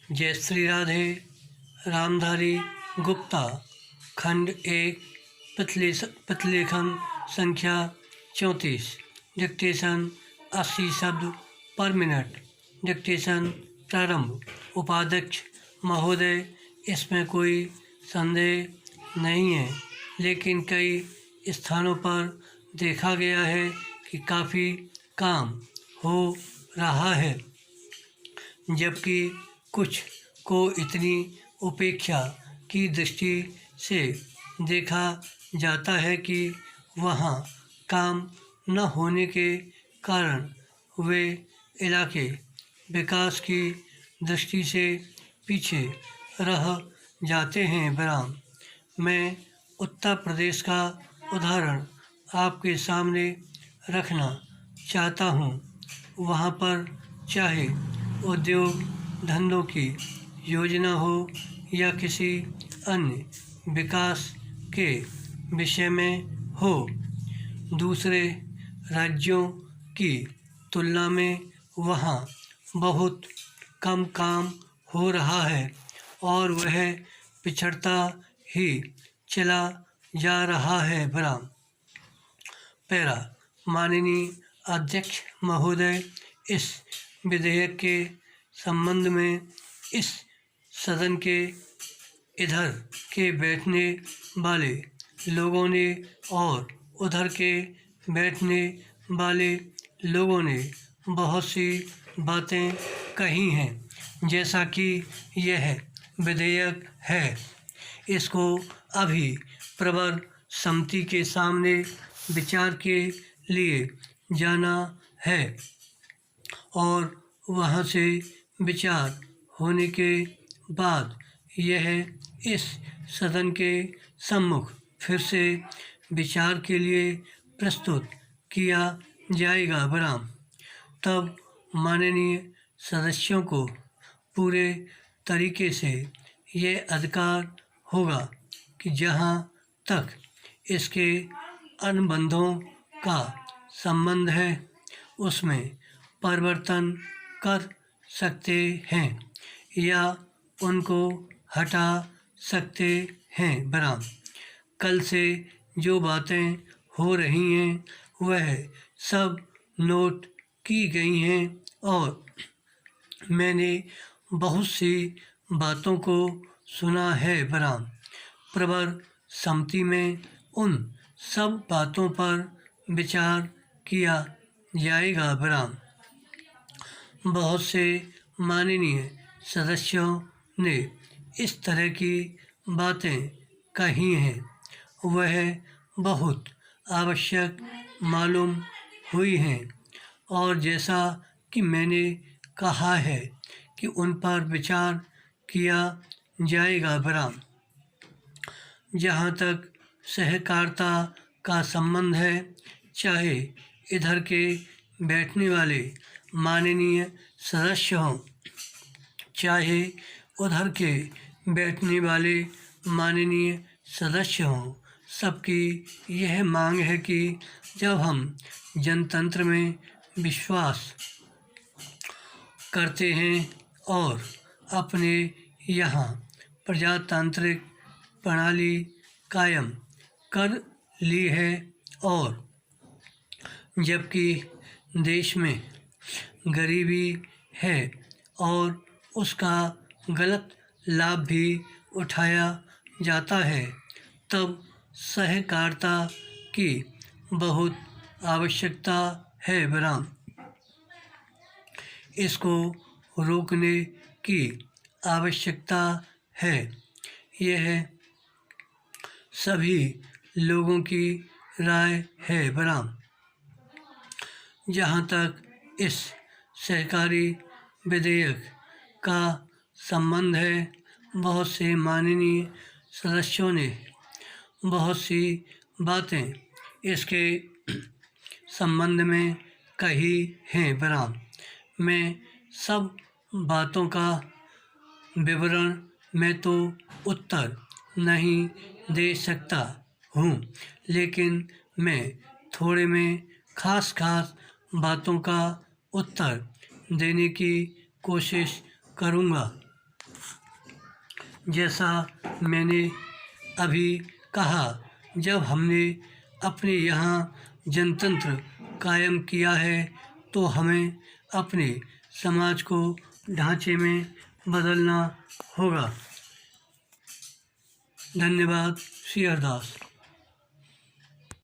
जय श्री राधे। रामधारी गुप्ता, खंड 1, प्रतिलेखन संख्या 34। डिक्टेशन 80 शब्द पर मिनट। डिक्टेशन प्रारंभ। उपाध्यक्ष महोदय, इसमें कोई संदेह नहीं है, लेकिन कई स्थानों पर देखा गया है कि काफ़ी काम हो रहा है, जबकि कुछ को इतनी उपेक्षा की दृष्टि से देखा जाता है कि वहाँ काम न होने के कारण वे इलाके विकास की दृष्टि से पीछे रह जाते हैं। विराम। मैं उत्तर प्रदेश का उदाहरण आपके सामने रखना चाहता हूँ। वहाँ पर चाहे उद्योग धंधों की योजना हो या किसी अन्य विकास के विषय में हो, दूसरे राज्यों की तुलना में वहाँ बहुत कम काम हो रहा है और वह पिछड़ता ही चला जा रहा है। विराम। पैरा। माननीय अध्यक्ष महोदय, इस विधेयक के संबंध में इस सदन के इधर के बैठने वाले लोगों ने और उधर के बैठने वाले लोगों ने बहुत सी बातें कही हैं। जैसा कि यह विधेयक है, इसको अभी प्रवर समिति के सामने विचार के लिए जाना है और वहाँ से विचार होने के बाद यह इस सदन के सम्मुख फिर से विचार के लिए प्रस्तुत किया जाएगा। विराम। तब माननीय सदस्यों को पूरे तरीके से ये अधिकार होगा कि जहाँ तक इसके अनुबंधों का संबंध है उसमें परिवर्तन कर सकते हैं या उनको हटा सकते हैं। विराम। कल से जो बातें हो रही हैं वह सब नोट की गई हैं और मैंने बहुत सी बातों को सुना है। विराम। प्रवर समिति में उन सब बातों पर विचार किया जाएगा। विराम। बहुत से माननीय सदस्यों ने इस तरह की बातें कही हैं, वह बहुत आवश्यक मालूम हुई हैं और जैसा कि मैंने कहा है कि उन पर विचार किया जाएगा। विराम। जहाँ तक सहकारिता का संबंध है, चाहे इधर के बैठने वाले माननीय सदस्य हों, चाहे उधर के बैठने वाले माननीय सदस्य हों, सबकी यह मांग है कि जब हम जनतंत्र में विश्वास करते हैं और अपने यहाँ प्रजातांत्रिक प्रणाली कायम कर ली है और जबकि देश में गरीबी है और उसका गलत लाभ भी उठाया जाता है, तब सहकारिता की बहुत आवश्यकता है। विराम। इसको रोकने की आवश्यकता है। यह सभी लोगों की राय है। विराम। जहाँ तक इस सहकारी विधेयक का संबंध है, बहुत से माननीय सदस्यों ने बहुत सी बातें इसके संबंध में कही हैं। विराम। मैं सब बातों का विवरण में तो उत्तर नहीं दे सकता हूँ, लेकिन मैं थोड़े में खास बातों का उत्तर देने की कोशिश करूँगा। जैसा मैंने अभी कहा, जब हमने अपने यहाँ जनतंत्र कायम किया है तो हमें अपने समाज को ढांचे में बदलना होगा। धन्यवाद। श्री हरदास।